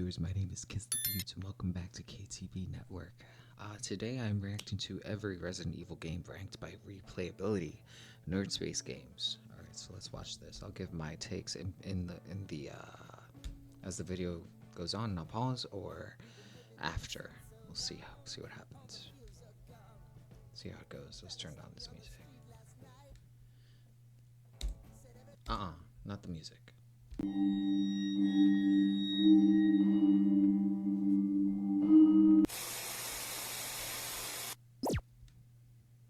viewers, my name is Kiss the Butte and welcome back to KTV Network. Today I'm reacting to every Resident Evil game ranked by Replayability, Nerd Space Games. Alright, so let's watch this. I'll give my takes as the video goes on, and I'll pause, or after. We'll see what happens. See how it goes. Let's turn down this music. Not the music.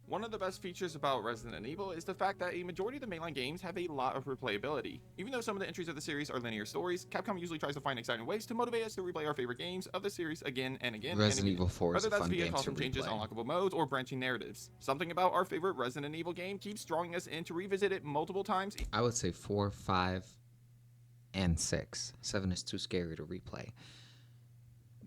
One of the best features about Resident Evil is the fact that a majority of the mainline games have a lot of replayability. Even though some of the entries of the series are linear stories, Capcom usually tries to find exciting ways to motivate us to replay our favorite games of the series again and again. Resident Evil 4 is whether a that's fun via game to custom changes, replay. unlockable modes, or branching narratives. Something about our favorite Resident Evil game keeps drawing us in to revisit it multiple times. I would say 4, 5, and 6. 7 is too scary to replay.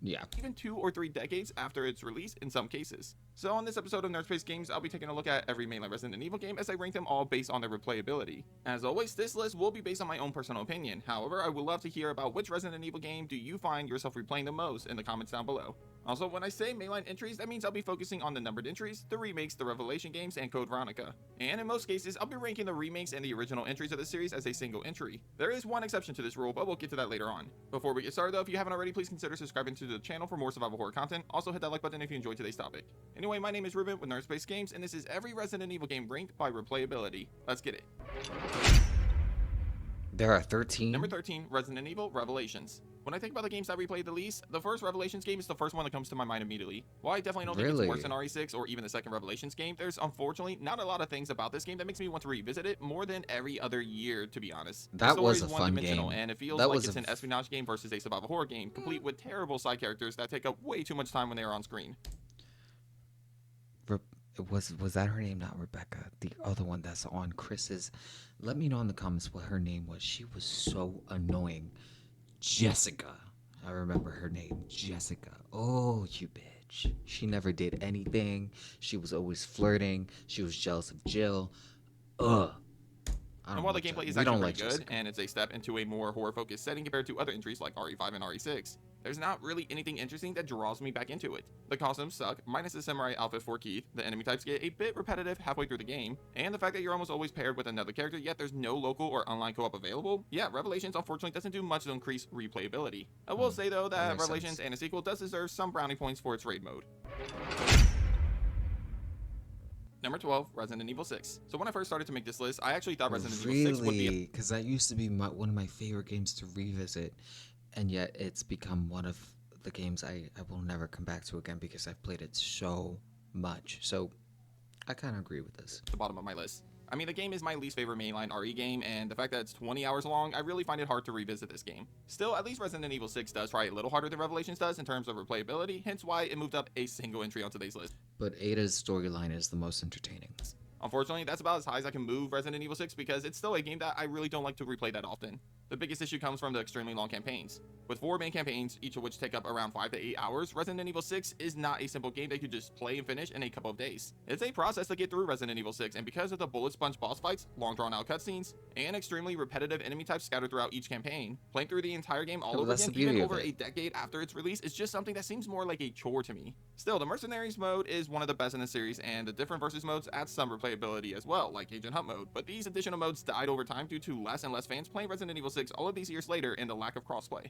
Yeah. Even 2 or 3 decades after its release in some cases. So on this episode of Nerd Space Games, I'll be taking a look at every mainline Resident Evil game as I rank them all based on their replayability. As always, this list will be based on my own personal opinion. However, I would love to hear about which Resident Evil game do you find yourself replaying the most in the comments down below. Also, when I say mainline entries, that means I'll be focusing on the numbered entries, the remakes, the Revelation games, and Code Veronica. And in most cases, I'll be ranking the remakes and the original entries of the series as a single entry. There is one exception to this rule, but we'll get to that later on. Before we get started though, if you haven't already, please consider subscribing to the channel for more survival horror content. Also hit that like button if you enjoyed today's topic. Anyway, my name is Ruben with Nerd Space Games, and this is every Resident Evil game ranked by replayability. Let's get it. There are 13. Number 13, Resident Evil Revelations. When I think about the games that I replayed the least, the first Revelations game is the first one that comes to my mind immediately. While I definitely don't think it's worse than RE6 or even the second Revelations game, there's unfortunately not a lot of things about this game that makes me want to revisit it more than every other year, to be honest. That was a fun one-dimensional, game. And it feels like it's an espionage game versus a survival horror game, complete with terrible side characters that take up way too much time when they are on screen. Was that her name? Not Rebecca. The other one that's on Chris's. Let me know in the comments what her name was. She was so annoying. Jessica. I remember her name. Jessica. Oh, you bitch. She never did anything. She was always flirting. She was jealous of Jill. Ugh. And while the gameplay is actually pretty good, and it's a step into a more horror-focused setting compared to other entries like RE5 and RE6, there's not really anything interesting that draws me back into it. The costumes suck, minus the samurai outfit for Keith, the enemy types get a bit repetitive halfway through the game, and the fact that you're almost always paired with another character, yet there's no local or online co-op available. Yeah, Revelations unfortunately doesn't do much to increase replayability. I will say though that Revelations and a sequel does deserve some brownie points for its raid mode. Number 12, Resident Evil 6. So when I first started to make this list, I actually thought Resident Evil 6 would be because that used to be one of my favorite games to revisit, and yet it's become one of the games I will never come back to again because I've played it so much. So I kind of agree with this. The bottom of my list. I mean, the game is my least favorite mainline RE game, and the fact that it's 20 hours long, I really find it hard to revisit this game. Still, at least Resident Evil 6 does try a little harder than Revelations does in terms of replayability, hence why it moved up a single entry on today's list. But Ada's storyline is the most entertaining. Unfortunately, that's about as high as I can move Resident Evil 6 because it's still a game that I really don't like to replay that often. The biggest issue comes from the extremely long campaigns. With 4 main campaigns, each of which take up around 5 to 8 hours, Resident Evil 6 is not a simple game that you could just play and finish in a couple of days. It's a process to get through Resident Evil 6, and because of the bullet sponge boss fights, long drawn out cutscenes, and extremely repetitive enemy types scattered throughout each campaign, playing through the entire game all over again, even over a decade after its release, is just something that seems more like a chore to me. Still, the Mercenaries mode is one of the best in the series, and the different versus modes add some replayability as well, like Agent Hunt mode, but these additional modes died over time due to less and less fans playing Resident Evil 6 all of these years later and the lack of crossplay.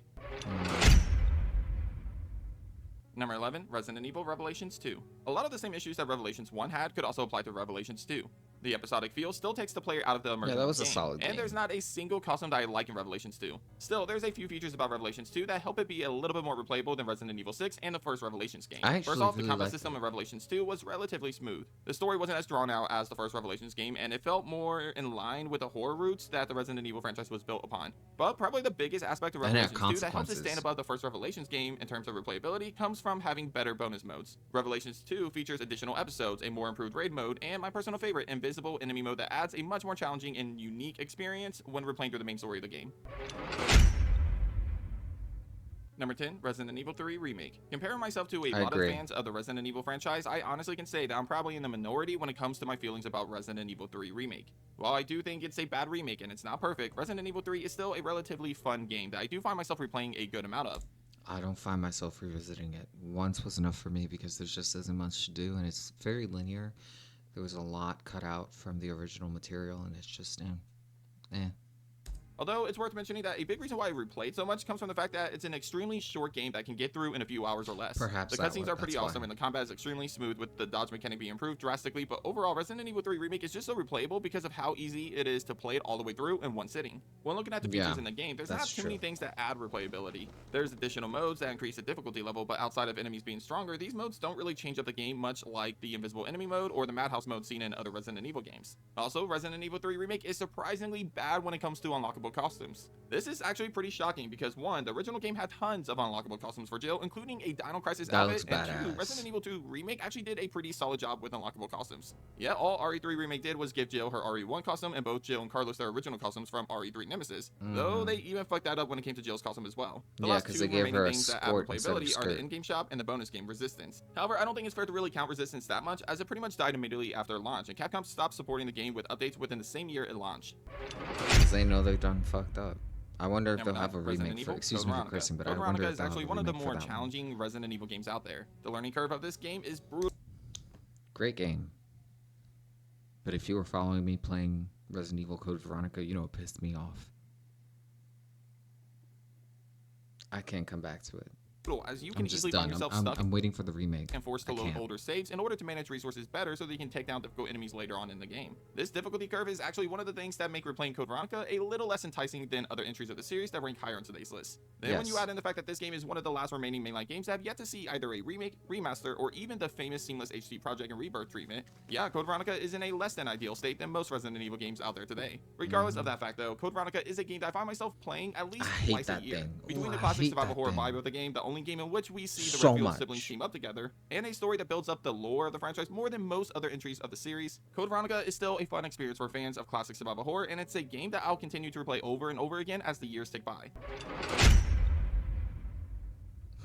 Number 11, Resident Evil Revelations 2. A lot of the same issues that Revelations 1 had could also apply to Revelations 2. The episodic feel still takes the player out of the immersion. Yeah, that was a solid game. And there's not a single costume that I like in Revelations 2. Still, there's a few features about Revelations 2 that help it be a little bit more replayable than Resident Evil 6 and the first Revelations game. First off, the combat system in Revelations 2 was relatively smooth. The story wasn't as drawn out as the first Revelations game, and it felt more in line with the horror roots that the Resident Evil franchise was built upon. But probably the biggest aspect of Revelations 2 that helps it stand above the first Revelations game in terms of replayability comes from having better bonus modes. Revelations 2 features additional episodes, a more improved raid mode, and my personal favorite, invisible enemy mode that adds a much more challenging and unique experience when we're playing through the main story of the game. Number 10, Resident Evil 3 Remake. Comparing myself to a lot of fans of the Resident Evil franchise, I honestly can say that I'm probably in the minority when it comes to my feelings about Resident Evil 3 Remake. While I do think it's a bad remake and it's not perfect, Resident Evil 3 is still a relatively fun game that I do find myself replaying a good amount of. I don't find myself revisiting it. Once was enough for me because there's just isn't much to do, and it's very linear. There was a lot cut out from the original material, and it's just, eh. Although it's worth mentioning that a big reason why I replayed so much comes from the fact that it's an extremely short game that can get through in a few hours or less. Perhaps The cutscenes are pretty awesome and the combat is extremely smooth with the dodge mechanic being improved drastically, but overall Resident Evil 3 Remake is just so replayable because of how easy it is to play it all the way through in one sitting. When looking at the features in the game, there's not too many things that add replayability. There's additional modes that increase the difficulty level, but outside of enemies being stronger, these modes don't really change up the game much like the invisible enemy mode or the madhouse mode seen in other Resident Evil games. Also, Resident Evil 3 Remake is surprisingly bad when it comes to unlockable costumes. This is actually pretty shocking because 1, the original game had tons of unlockable costumes for Jill, including a Dino Crisis outfit, and 2, Resident Evil 2 Remake actually did a pretty solid job with unlockable costumes. Yeah, all RE3 Remake did was give Jill her RE1 costume and both Jill and Carlos their original costumes from RE3 Nemesis, though they even fucked that up when it came to Jill's costume as well. The last two remaining things that add replayability are the in-game shop and the bonus game Resistance. However, I don't think it's fair to really count Resistance that much as it pretty much died immediately after launch, and Capcom stopped supporting the game with updates within the same year it launched. Because they know they've done fucked up. I wonder if they'll have a remake for, excuse me for cursing, but I wonder if is actually one of the more challenging Resident Evil games out there. The learning curve of this game is brutal. Great game. But if you were following me playing Resident Evil Code Veronica, you know it pissed me off. I can't come back to it. As you can easily find yourself stuck. I'm waiting for the remake. And forced to load older saves in order to manage resources better so that you can take down difficult enemies later on in the game. This difficulty curve is actually one of the things that make replaying Code Veronica a little less enticing than other entries of the series that rank higher on today's list. Then when you add in the fact that this game is one of the last remaining mainline games that have yet to see either a remake, remaster, or even the famous seamless HD project and rebirth treatment, yeah, Code Veronica is in a less than ideal state than most Resident Evil games out there today. Regardless of that fact though, Code Veronica is a game that I find myself playing at least twice a year. Between the classic survival horror vibe of the game, the only game in which we see the Redfield siblings team up together, and a story that builds up the lore of the franchise more than most other entries of the series, Code Veronica is still a fun experience for fans of classic survival horror, and it's a game that I'll continue to replay over and over again as the years tick by.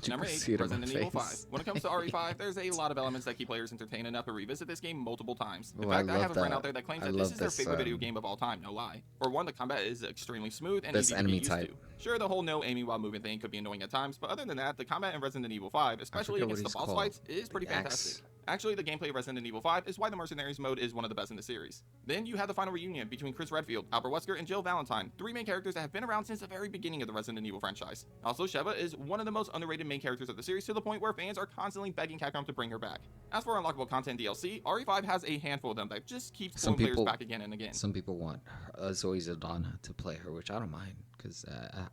Number 8, Resident Evil 5. When it comes to RE5, there's a lot of elements that keep players entertained enough to revisit this game multiple times. In fact, I have a friend out there that claims that this is their favorite video game of all time, no lie. For one, the combat is extremely smooth and easy to get used to. Sure, the whole no aiming while moving thing could be annoying at times, but other than that, the combat in Resident Evil 5, especially against the boss fights, is pretty fantastic. Actually, the gameplay of Resident Evil 5 is why the Mercenaries mode is one of the best in the series. Then you have the final reunion between Chris Redfield, Albert Wesker, and Jill Valentine, 3 main characters that have been around since the very beginning of the Resident Evil franchise. Also, Sheva is one of the most underrated main characters of the series to the point where fans are constantly begging Capcom to bring her back. As for unlockable content DLC, RE5 has a handful of them that just keeps pulling players back again and again. Some people want Zoe Saldana to play her, which I don't mind, because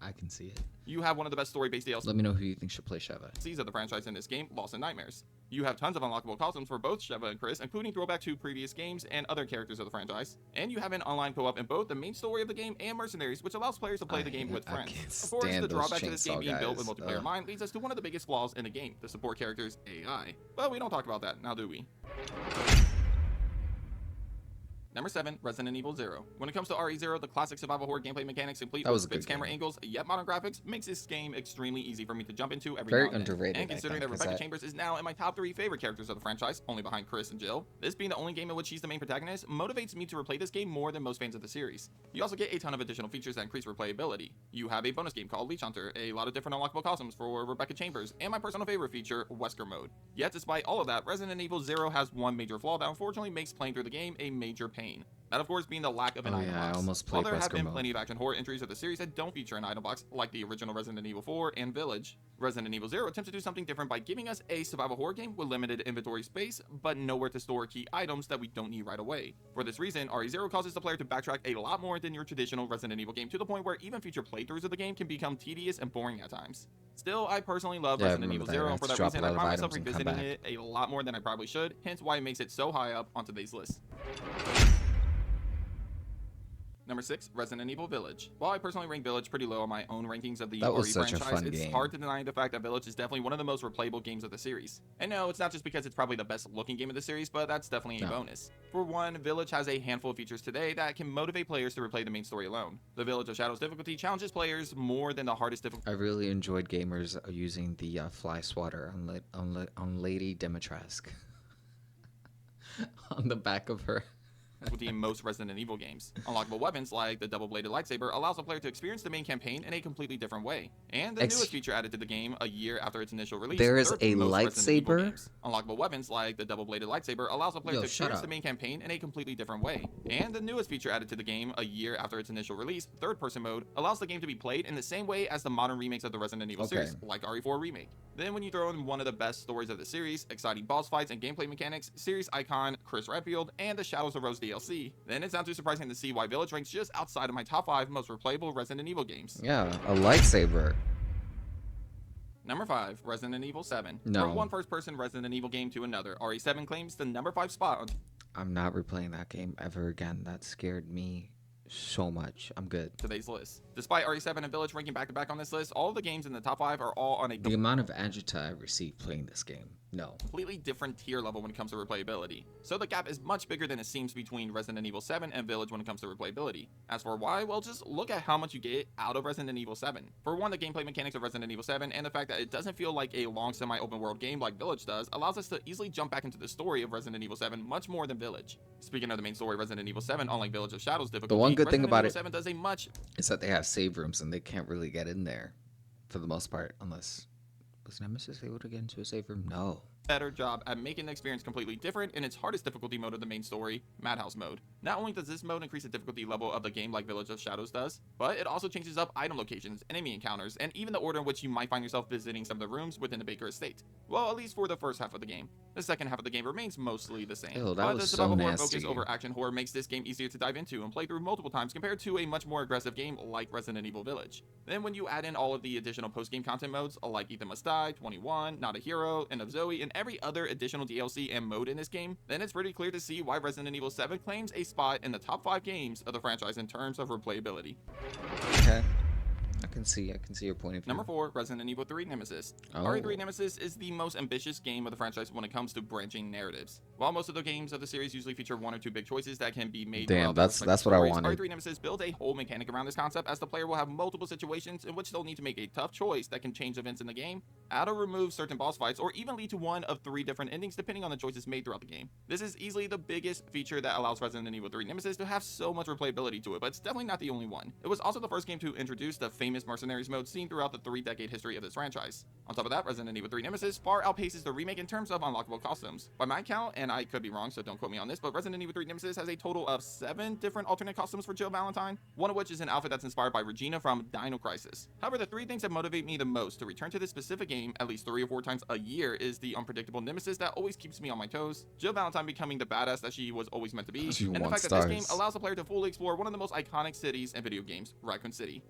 I can see it. You have one of the best story-based DLCs. Let me know who you think should play Sheva. Of the franchise in this game, Lost in Nightmares. You have tons of unlockable costumes for both Sheva and Chris, including throwback to previous games and other characters of the franchise. And you have an online co-op in both the main story of the game and Mercenaries, which allows players to play the game with friends. Of course, the drawback to this game being built with multiplayer in mind leads us to one of the biggest flaws in the game, the support character's AI. But we don't talk about that, now do we? Number 7, Resident Evil 0. When it comes to RE0, the classic survival horror gameplay mechanics complete with fixed camera angles, yet modern graphics, makes this game extremely easy for me to jump into every now and then. Underrated, and considering that Rebecca Chambers is now in my top 3 favorite characters of the franchise, only behind Chris and Jill, this being the only game in which she's the main protagonist, motivates me to replay this game more than most fans of the series. You also get a ton of additional features that increase replayability. You have a bonus game called Leech Hunter, a lot of different unlockable costumes for Rebecca Chambers, and my personal favorite feature, Wesker mode. Yet despite all of that, Resident Evil 0 has one major flaw that unfortunately makes playing through the game a major pain. That, of course, being the lack of an item box. While there have been plenty of action horror entries of the series that don't feature an item box, like the original Resident Evil 4 and Village, Resident Evil 0 attempts to do something different by giving us a survival horror game with limited inventory space, but nowhere to store key items that we don't need right away. For this reason, RE0 causes the player to backtrack a lot more than your traditional Resident Evil game, to the point where even future playthroughs of the game can become tedious and boring at times. Still, I personally love Resident Evil 0, and for that reason, I find myself revisiting it a lot more than I probably should, hence why it makes it so high up on today's list. Number 6, Resident Evil Village. While I personally rank Village pretty low on my own rankings of the RE franchise, it's hard to deny the fact that Village is definitely one of the most replayable games of the series. And no, it's not just because it's probably the best looking game of the series, but that's definitely a bonus. For one, Village has a handful of features today that can motivate players to replay the main story alone. The Village of Shadows difficulty challenges players more than the hardest difficulty. I really enjoyed gamers using the fly swatter on Lady Dimitrescu on the back of her difficulty in most Resident Evil games. Unlockable weapons like the double-bladed lightsaber allows a player to experience the main campaign in a completely different way. And the newest feature added to the game a year after its initial release, there is third a to most Resident Evil lightsaber? games. Unlockable weapons like the double-bladed lightsaber allows a player to experience the main campaign in a completely different way. And the newest feature added to the game a year after its initial release, third-person mode, allows the game to be played in the same way as the modern remakes of the Resident Evil series, like RE4 Remake. Then when you throw in one of the best stories of the series, exciting boss fights and gameplay mechanics, series icon Chris Redfield, and the Shadows of Rose DLC, then it's not too surprising to see why Village ranks just outside of my top 5 most replayable Resident Evil games. Yeah, a lightsaber. Number 5, Resident Evil 7. No. From one first-person Resident Evil game to another, RE7 claims the number 5 spot on... I'm not replaying that game ever again. That scared me so much. I'm good. Today's list. Despite RE7 and Village ranking back-to-back on this list, all of the games in the top 5 are all on a... The amount of agita I received playing this game. No. Completely different tier level when it comes to replayability. So the gap is much bigger than it seems between Resident Evil 7 and Village when it comes to replayability. As for why, well, just look at how much you get out of Resident Evil 7. For one, the gameplay mechanics of Resident Evil 7 and the fact that it doesn't feel like a long semi-open world game like Village does allows us to easily jump back into the story of Resident Evil 7 much more than Village. Speaking of the main story, Resident Evil 7, unlike Village of Shadows difficulty, the one good thing about it 7 does a much is that they have save rooms and they can't really get in there for the most part, unless was Nemesis able to get into a save room? No. Better job at making the experience completely different in its hardest difficulty mode of the main story, Madhouse mode. Not only does this mode increase the difficulty level of the game like Village of Shadows does, but it also changes up item locations, enemy encounters, and even the order in which you might find yourself visiting some of the rooms within the Baker estate. Well, at least for the first half of the game. The second half of the game remains mostly the same. Ew, that but was the so survival horror nasty. focus over action horror makes this game easier to dive into and play through multiple times compared to a much more aggressive game like Resident Evil Village. Then when you add in all of the additional post-game content modes like Ethan Must Die, 21, Not a Hero, End of Zoe, and every other additional DLC and mode in this game, then it's pretty clear to see why Resident Evil 7 claims a spot in the top 5 games of the franchise in terms of replayability. Okay. I can see your point of view. Number 4, Resident Evil 3 Nemesis. Oh. RE3 Nemesis is the most ambitious game of the franchise when it comes to branching narratives. While most of the games of the series usually feature one or two big choices that can be made Damn, throughout the that's respective what I stories, wanted. RE3 Nemesis builds a whole mechanic around this concept as the player will have multiple situations in which they'll need to make a tough choice that can change events in the game, add or remove certain boss fights, or even lead to one of 3 different endings depending on the choices made throughout the game. This is easily the biggest feature that allows Resident Evil 3 Nemesis to have so much replayability to it, but it's definitely not the only one. It was also the first game to introduce the famous Mercenaries mode seen throughout the 3-decade history of this franchise. On top of that, Resident Evil 3 Nemesis far outpaces the remake in terms of unlockable costumes. By my count, and I could be wrong, so don't quote me on this, but Resident Evil 3 Nemesis has a total of 7 different alternate costumes for Jill Valentine, one of which is an outfit that's inspired by Regina from Dino Crisis. However, the 3 things that motivate me the most to return to this specific game at least 3 or 4 times a year is the unpredictable Nemesis that always keeps me on my toes, Jill Valentine becoming the badass that she was always meant to be, and the fact that this game allows the player to fully explore one of the most iconic cities in video games, Raccoon City.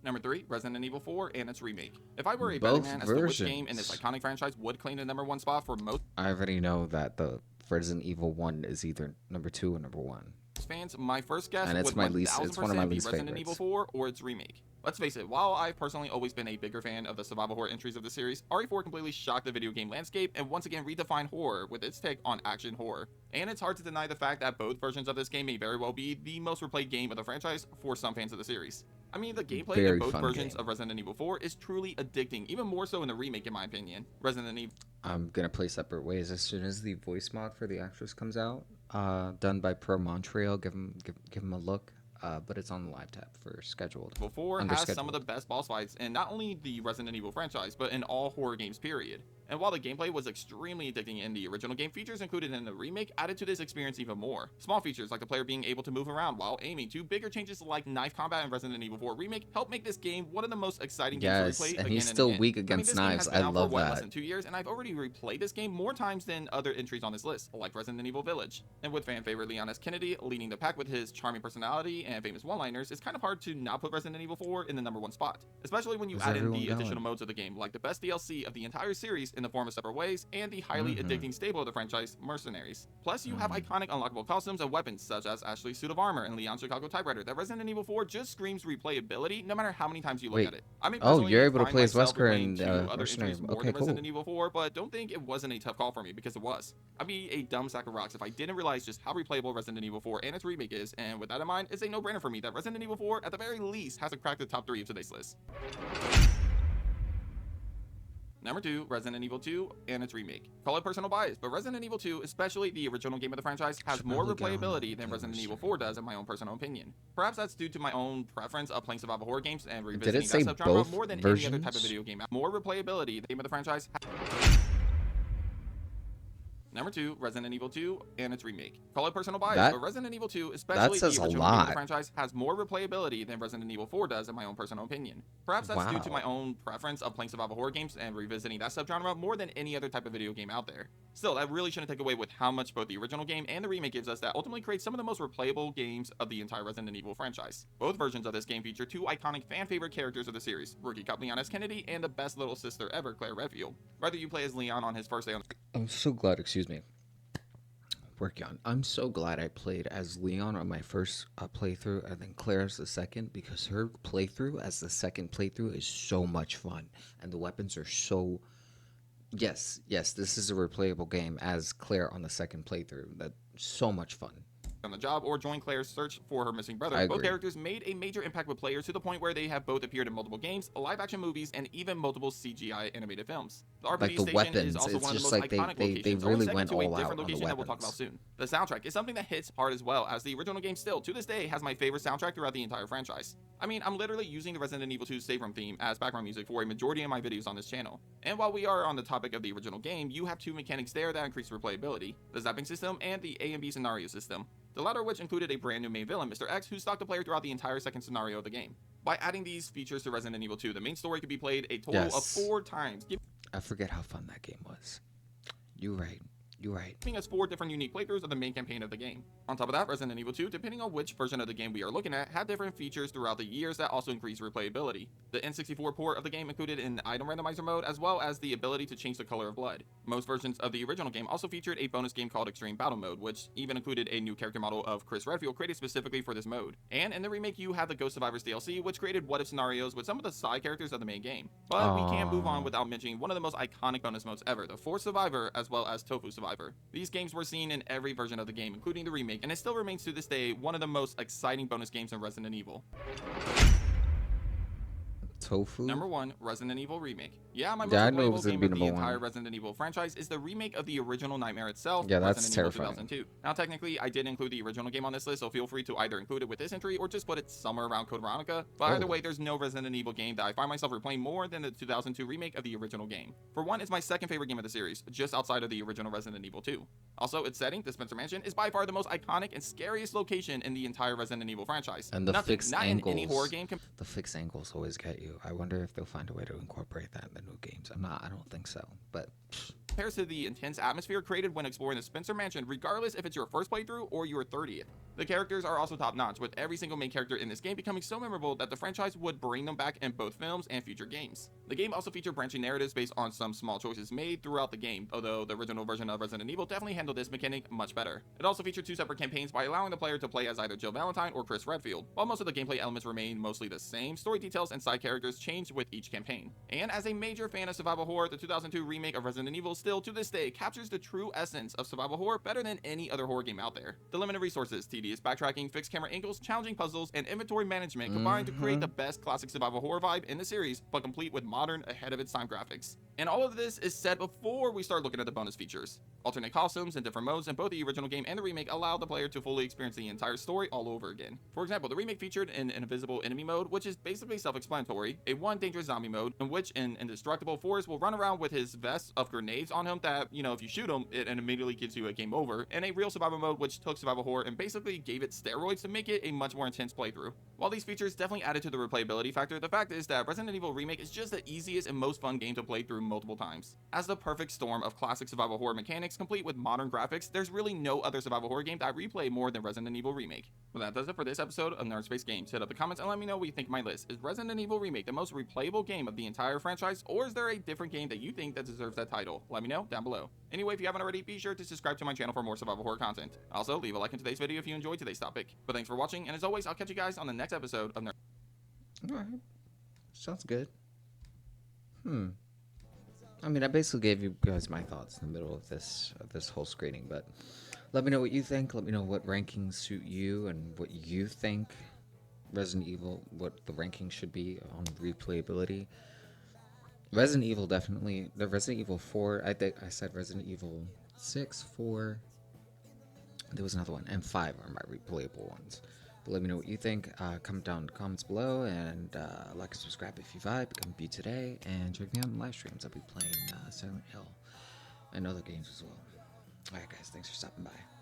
Number 3, Resident Evil 4 and its remake. If I were a betting man as to which game in this iconic franchise would claim the number 1 spot for most... I already know that the Resident Evil 1 is either number 2 or number 1. Fans, my first guess And it's would my least, it's one of my be least Resident favorites. Evil 4 or its remake. Let's face it, while I've personally always been a bigger fan of the survival horror entries of the series, RE4 completely shocked the video game landscape and once again redefined horror with its take on action horror. And it's hard to deny the fact that both versions of this game may very well be the most replayed game of the franchise for some fans of the series. I mean, the gameplay in Very both fun versions game. of Resident Evil 4 is truly addicting, even more so in the remake in my opinion. Resident Evil... I'm gonna play separate ways as soon as the voice mod for the actress comes out. Done by Pro Montreal. Give him a look. But it's on the live tab for scheduled. Evil 4 has some of the best boss fights in not only the Resident Evil franchise, but in all horror games period. And while the gameplay was extremely addicting in the original game, features included in the remake added to this experience even more. Small features like the player being able to move around while aiming to bigger changes like knife combat in Resident Evil 4 remake help make this game one of the most exciting games to replay again and he's still again. weak against knives. I love that. Less than 2 years, and I've already replayed this game more times than other entries on this list, like Resident Evil Village. And with fan favorite Leon S. Kennedy leading the pack with his charming personality and famous one-liners, it's kind of hard to not put Resident Evil 4 in the number 1 spot, especially when you add in the additional modes of the game, like the best DLC of the entire series in the form of separate ways, and the highly addicting stable of the franchise, Mercenaries. Plus, you have iconic unlockable costumes and weapons such as Ashley's suit of armor and Leon's Chicago typewriter that Resident Evil 4 just screams replayability no matter how many times you look at it. I mean, you're able to play as Wesker and and other entries more okay, than cool. Resident Evil 4, but don't think it wasn't a tough call for me, because it was. I'd be a dumb sack of rocks if I didn't realize just how replayable Resident Evil 4 and its remake is, and with that in mind, it's a no-brainer for me that Resident Evil 4 at the very least has to crack the top 3 of today's list. Number 2, Resident Evil 2 and its remake. Call it personal bias, but Resident Evil 2, especially the original game of the franchise, has Should more probably get on replayability than the Resident other Evil stream. 4 does in my own personal opinion. Perhaps that's due to my own preference of playing survival horror games and Did revisiting it say that subgenre both more than any other type of versions? video game. More replayability, the game of the franchise. Number 2, Resident Evil 2 and its remake. Call it personal bias, but Resident Evil 2, especially the says a original game of the lot. franchise, has more replayability than Resident Evil 4 does in my own personal opinion. Perhaps that's due to Wow. my own preference of playing survival horror games and revisiting that subgenre more than any other type of video game out there. Still, that really shouldn't take away with how much both the original game and the remake gives us that ultimately creates some of the most replayable games of the entire Resident Evil franchise. Both versions of this game feature two iconic fan-favorite characters of the series, rookie cop Leon S. Kennedy and the best little sister ever, Claire Redfield. Whether you play as Leon on his first day on I'm so glad, excuse me. Working on. I'm so glad I played as Leon on my first playthrough and then Claire as the second, because her playthrough as the second playthrough is so much fun and the weapons are so. Yes, this is a replayable game as Claire on the second playthrough. That's so much fun. the job or join Claire's search for her missing brother. I Both agree. characters made a major impact with players to the point where they have both appeared in multiple games, live-action movies, and even multiple CGI animated films. The RPG Like the station weapons, is also it's one of the just most like iconic they locations. really only second went to a all out different on the location that we'll talk about weapons. soon. The soundtrack is something that hits hard as well, as the original game still, to this day, has my favorite soundtrack throughout the entire franchise. I mean, I'm literally using the Resident Evil 2 save room theme as background music for a majority of my videos on this channel. And while we are on the topic of the original game, you have two mechanics there that increase replayability: the zapping system and the A and B scenario system. The latter of which included a brand new main villain, Mr. X, who stalked the player throughout the entire second scenario of the game. By adding these features to Resident Evil 2, the main story could be played a total of Yes. 4 times, I forget how fun that game was. You're right. giving us 4 different unique playthroughs of the main campaign of the game. On top of that, Resident Evil 2, depending on which version of the game we are looking at, had different features throughout the years that also increased replayability. The N64 port of the game included an item randomizer mode, as well as the ability to change the color of blood. Most versions of the original game also featured a bonus game called Extreme Battle Mode, which even included a new character model of Chris Redfield created specifically for this mode. And in the remake, you have the Ghost Survivors DLC, which created what-if scenarios with some of the side characters of the main game. But we can't move on without mentioning one of the most iconic bonus modes ever, the Force Survivor, as well as Tofu Survivor. These games were seen in every version of the game, including the remake, and it still remains to this day one of the most exciting bonus games in Resident Evil. Tofu? Number 1, Resident Evil Remake. Yeah, my most Yeah, I knew it replayable was gonna game be of the number entire one. Resident Evil franchise is the remake of the original Nightmare itself, Yeah, that's Resident Evil terrifying. 2002. Now, technically, I did include the original game on this list, so feel free to either include it with this entry or just put it somewhere around Code Veronica. But either Oh. way, there's no Resident Evil game that I find myself replaying more than the 2002 remake of the original game. For one, it's my second favorite game of the series, just outside of the original Resident Evil 2. Also, its setting, the Spencer Mansion, is by far the most iconic and scariest location in the entire Resident Evil franchise. And the Nothing, fixed not angles. in any horror game can The fixed angles always get you. I wonder if they'll find a way to incorporate that in the new games. I don't think so. But compares to the intense atmosphere created when exploring the Spencer Mansion, regardless if it's your first playthrough or your 30th. The characters are also top-notch, with every single main character in this game becoming so memorable that the franchise would bring them back in both films and future games. The game also featured branching narratives based on some small choices made throughout the game, although the original version of Resident Evil definitely handled this mechanic much better. It also featured 2 separate campaigns by allowing the player to play as either Jill Valentine or Chris Redfield. While most of the gameplay elements remain mostly the same, story details and side characters changed with each campaign. And as a major fan of survival horror, the 2002 remake of Resident Evil still to this day captures the true essence of survival horror better than any other horror game out there. The limited resources, tedious backtracking, fixed camera angles, challenging puzzles, and inventory management combined to create the best classic survival horror vibe in the series, but complete with modern, ahead of its time graphics. And all of this is said before we start looking at the bonus features. Alternate costumes and different modes in both the original game and the remake allow the player to fully experience the entire story all over again. For example, the remake featured an invisible enemy mode, which is basically self-explanatory, a one dangerous zombie mode, in which an indestructible Forrest will run around with his vest of grenades on him that, if you shoot him, it immediately gives you a game over, and a real survival mode which took survival horror and basically gave it steroids to make it a much more intense playthrough. While these features definitely added to the replayability factor, the fact is that Resident Evil Remake is just the easiest and most fun game to play through multiple times. As the perfect storm of classic survival horror mechanics complete with modern graphics, there's really no other survival horror game that I replay more than Resident Evil Remake. Well, that does it for this episode of Nerd Space Games. Hit up the comments and let me know what you think of my list. Is Resident Evil Remake the most replayable game of the entire franchise, or is there a different game that you think that deserves that title? Let me know down below. Anyway, if you haven't already, be sure to subscribe to my channel for more survival horror content. Also, leave a like in today's video if you enjoyed today's topic. But thanks for watching, and as always, I'll catch you guys on the next episode of Nerd. alright. Sounds good. I basically gave you guys my thoughts in the middle of this whole screening, but let me know what you think. Let me know what rankings suit you and what you think Resident Evil, what the ranking should be on replayability. Resident Evil definitely. The Resident Evil 4, I think I said Resident Evil 6, 4. There was another one, and 5 are my replayable ones. But let me know what you think. Comment down in the comments below, and like and subscribe if you vibe. Become a today, and check me out in live streams. I'll be playing Silent Hill and other games as well. Alright, guys, thanks for stopping by.